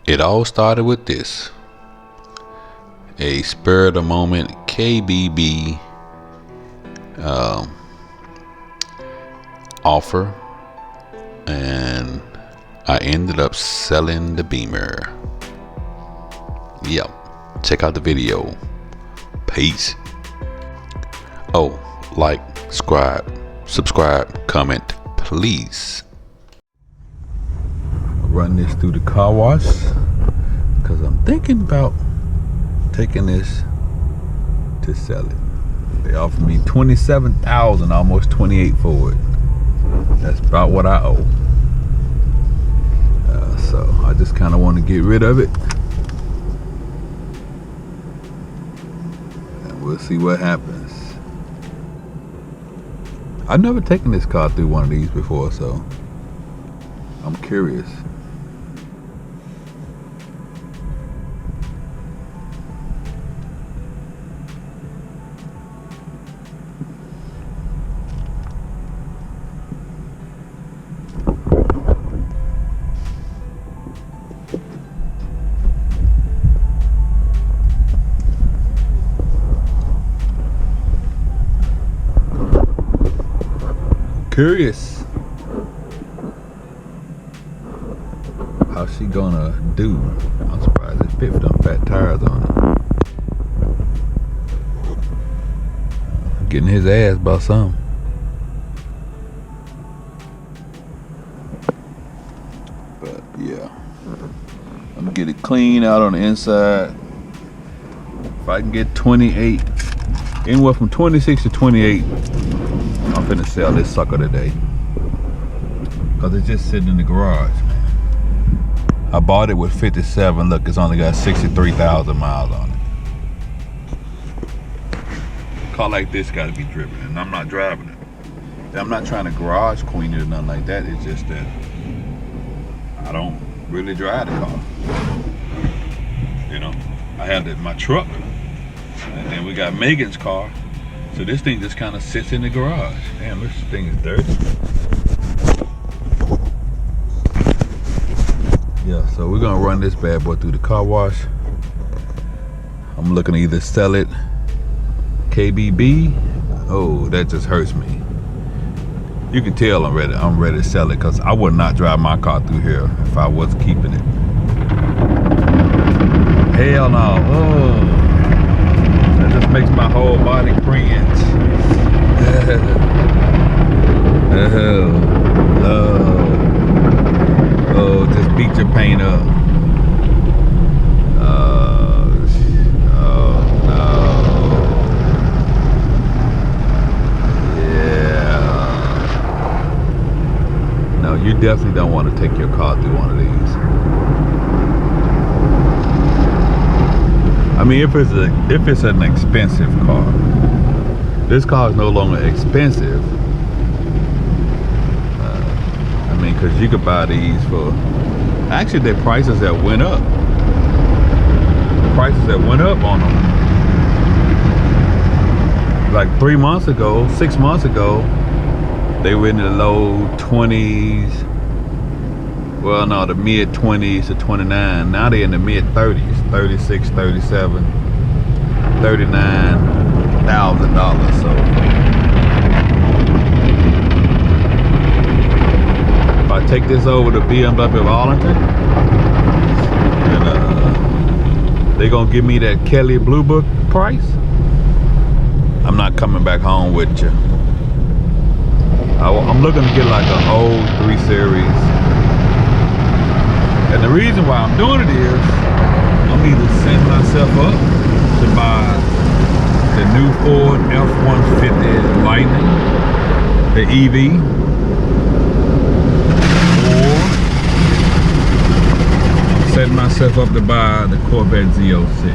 It all started with this. A spur of the moment KBB offer, and I ended up selling the BMER. Yep, check out the video. Peace. Oh, like, subscribe, comment, please. Run this through the car wash because I'm thinking about taking this to sell it. They offered me $27,000, almost $28,000 for it. That's about what I owe. So I just kind of want to get rid of it, and we'll see what happens. I've never taken this car through one of these before, so I'm curious. Curious how she gonna do. I'm surprised it fit them fat tires on it. Getting his ass by some. But yeah, I'm gonna get it clean out on the inside. If I can get 28, anywhere from 26 to 28, I'm finna sell this sucker today, cause it's just sitting in the garage, man. I bought it with 57. Look, it's only got 63,000 miles on it. A car like this got to be driven, and I'm not driving it. I'm not trying to garage queen it or nothing like that. It's just that I don't really drive the car. You know, I have it in my truck, and then we got Megan's car. So this thing just kind of sits in the garage. Damn, this thing is dirty. Yeah, so we're gonna run this bad boy through the car wash. I'm looking to either sell it KBB. Oh, that just hurts me. You can tell I'm ready to sell it, because I would not drive my car through here if I was keeping it. Hell no. Oh. That just makes my whole body cringe. Oh, just beat your paint up. Oh no. Yeah. No, you definitely don't want to take your car through one of these. I mean, if it's an expensive car. This car is no longer expensive. I mean, because you could buy these for, actually their prices that went up. The prices that went up on them. Like 3 months ago, 6 months ago, they were in the low 20s. Well, no, the mid 20s to 29. Now they're in the mid 30s, 36, 37, $39,000. So if I take this over to BMW of Arlington, and they're gonna give me that Kelly Blue Book price, I'm not coming back home with you. I'm looking to get like an old 3 Series. And the reason why I'm doing it is I'm either setting myself up to buy the new Ford F-150 Lightning, the EV, or I'm setting myself up to buy the Corvette Z06.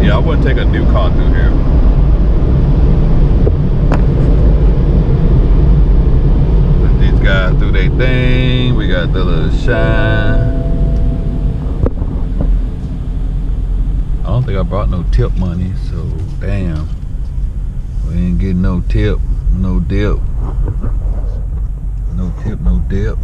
Yeah, I wouldn't take a new car through here. Guys do their thing. We got the little shine. I don't think I brought no tip money, so damn, we ain't getting no tip, no dip, no tip, no dip.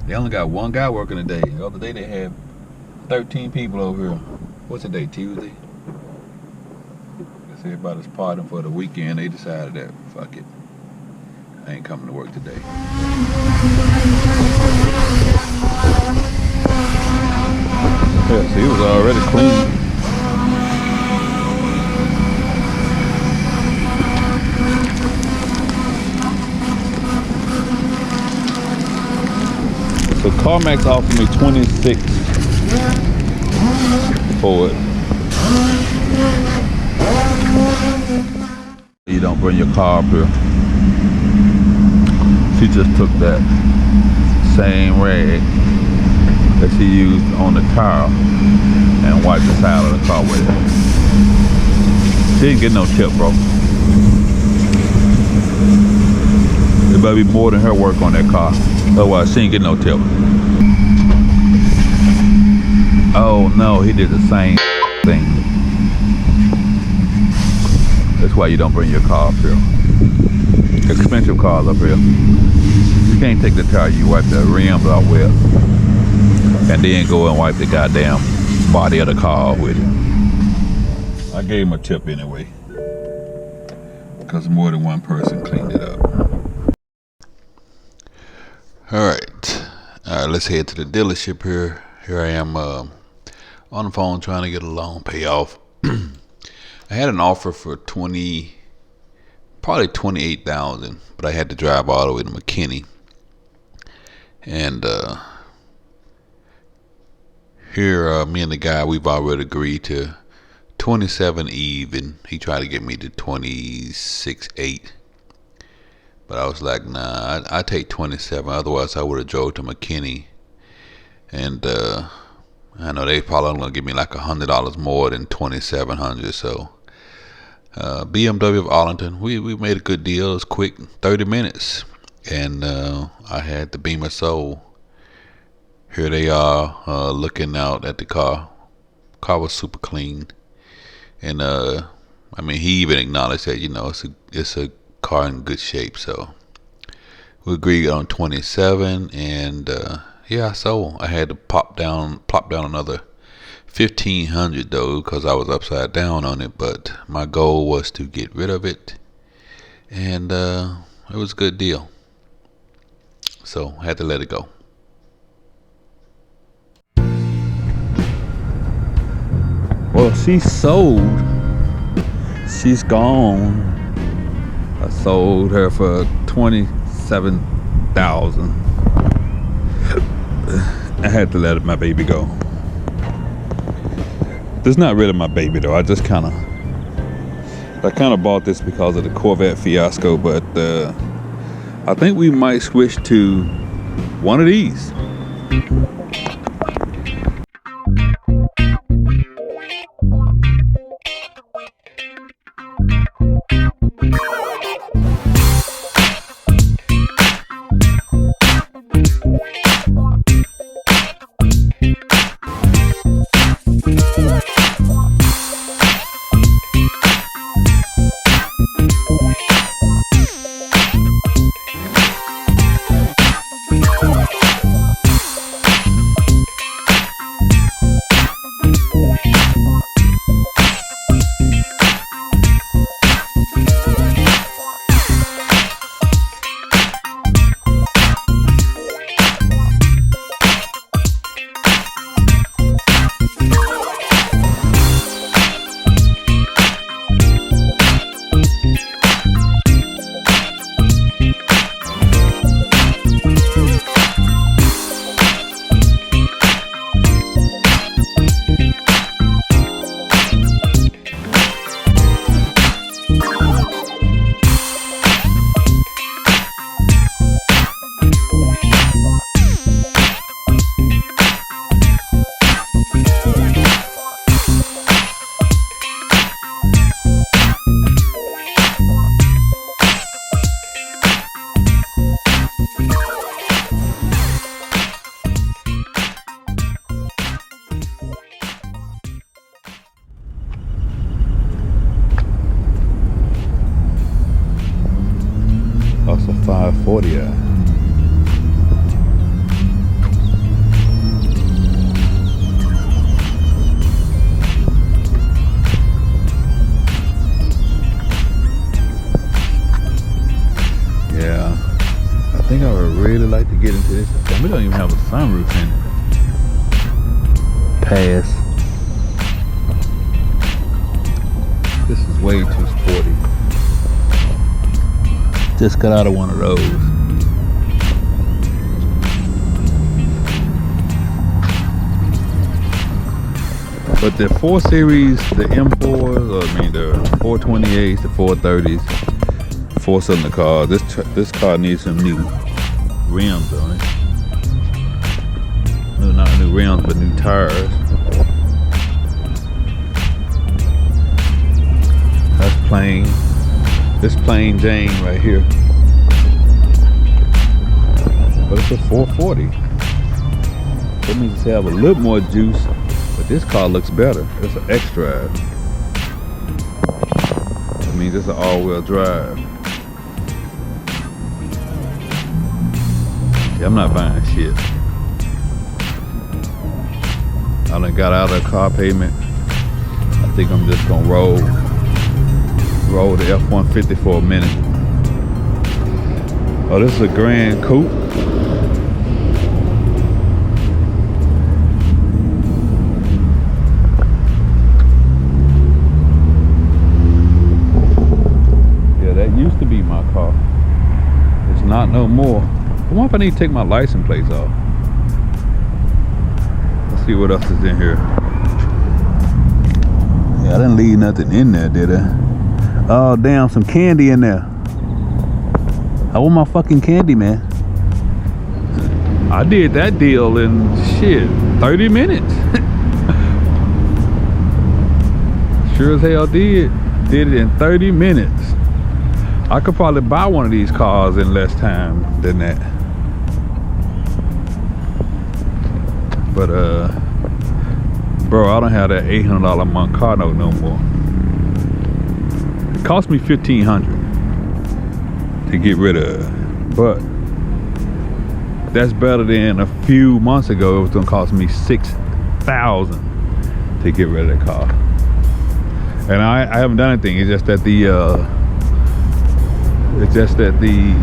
They only got one guy working today. The other day they had 13 people over here. What's the day? Tuesday? Guess everybody's partying for the weekend. They decided that, fuck it, I ain't coming to work today. Yeah, see, it was already clean. So CarMax offered me $26 for it. You don't bring your car up here. She just took that same rag that she used on the tire and wiped the side of the car with it. She didn't get no tip, bro. It better be more than her work on that car. Otherwise, she ain't get no tip. Oh no, he did the same thing. That's why you don't bring your car up here. Expensive cars up here. You can't take the tire you wipe the rims off with, and then go and wipe the goddamn body of the car with it. I gave him a tip anyway, because more than one person cleaned it up. Alright, let's head to the dealership here. Here I am on the phone trying to get a loan payoff. I had an offer for probably $28,000, but I had to drive all the way to McKinney. And here, me and the guy, we've already agreed to 27 even. He tried to get me to 26.8. But I was like, nah, I take 27. Otherwise, I would have drove to McKinney. And I know they probably going to give me like $100 more than 2,700. So BMW of Arlington, we made a good deal. It was quick, 30 minutes. And I had the BMER sold. Here they are looking out at the car. Car was super clean. And I mean, he even acknowledged that, you know, it's a car in good shape. So we agreed on 27, and yeah, so I had to plop down another 1,500 though, because I was upside down on it. But my goal was to get rid of it, and it was a good deal, so I had to let it go. Well, she sold. She's gone. I sold her for $27,000. I had to let my baby go. This is not really my baby though. I kind of bought this because of the Corvette fiasco, but I think we might switch to one of these. That's a 540. this. Damn, we don't even have a sunroof in it. Pass. This is way too sporty. Just got out of one of those. But the 4 Series, the M4s, or I mean the 428s, the 430s, 4-cylinder car. This car needs some new rims on it. No, not new rims, but new tires. That's plain. This plain Jane right here. But it's a 440. That means it's have a little more juice. But this car looks better. It's an X-Drive. That means it's an all-wheel drive. Yeah, I'm not buying shit. I done got out of the car payment. I think I'm just gonna roll the F-150 for a minute. Oh, this is a Gran Coupe. Used to be my car. It's not no more. I wonder if I need to take my license plates off. Let's see what else is in here. Yeah, I didn't leave nothing in there, did I? Oh damn, some candy in there. I want my fucking candy, man. I did that deal in shit 30 minutes. Sure as hell did it in 30 minutes. I could probably buy one of these cars in less time than that. But bro, I don't have that $800 a month car note no more. It cost me $1,500 to get rid of it. But that's better than a few months ago it was gonna cost me $6,000 to get rid of the car. And I haven't done anything. It's just that the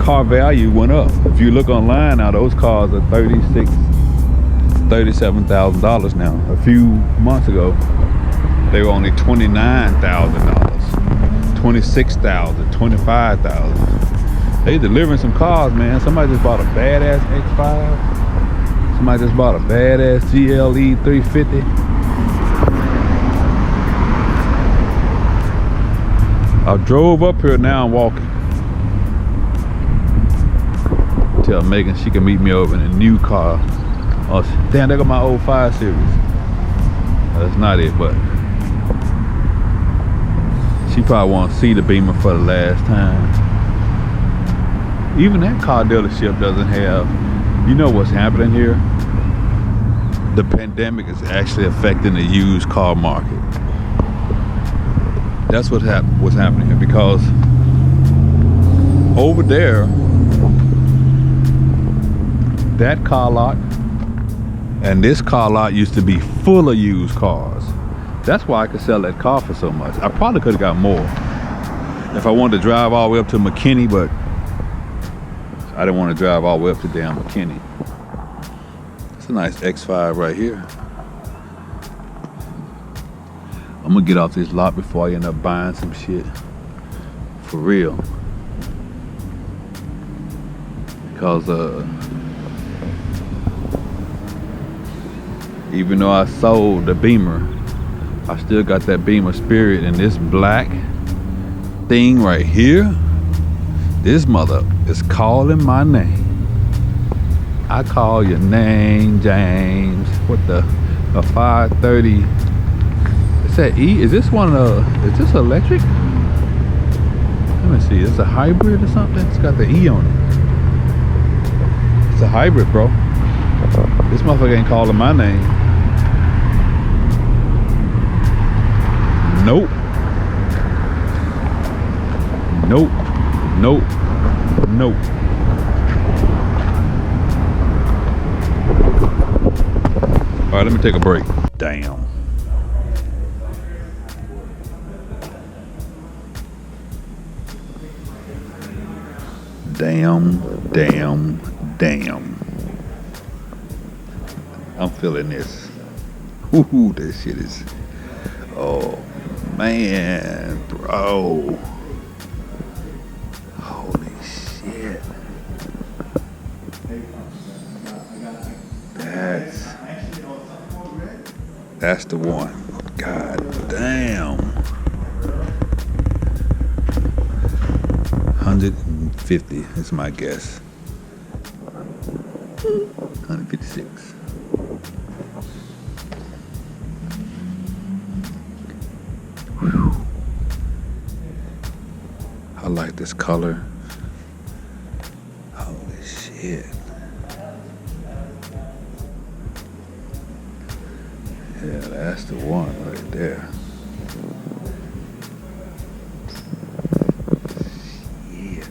car value went up. If you look online now, those cars are $37,000 now. A few months ago, they were only $29,000, $26,000, $25,000. They delivering some cars, man. Somebody just bought a badass X5. Somebody just bought a badass GLE 350. I drove up here, now I'm walking. Tell Megan she can meet me over in a new car. Oh, damn, they got my old 5 Series. That's not it, but she probably won't see the Beamer for the last time. Even that car dealership doesn't have, you know what's happening here? The pandemic is actually affecting the used car market. That's what's happening here, because over there, that car lot and this car lot used to be full of used cars. That's why I could sell that car for so much. I probably could have got more if I wanted to drive all the way up to McKinney, but I didn't want to drive all the way up to damn McKinney. It's a nice X5 right here. I'm gonna get off this lot before I end up buying some shit. For real. Because even though I sold the Beamer, I still got that Beamer Spirit, and this black thing right here, this mother is calling my name. I call your name, James. What the? A 530. Is that E? Is this one is this electric? Let me see. It's a hybrid or something? It's got the E on it. It's a hybrid, bro. This motherfucker ain't calling my name. Nope. Nope. Nope. Nope. All right, let me take a break. Damn. Damn. I'm feeling this. Woohoo, that shit is. Oh, man, bro. Holy shit. That's the one. God damn. 150 is my guess. 156. Whew. I like this color. Holy shit. Yeah, that's the one right there. Yeah.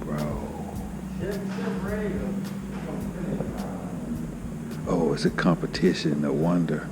Bro. Oh, it's a competition, no wonder.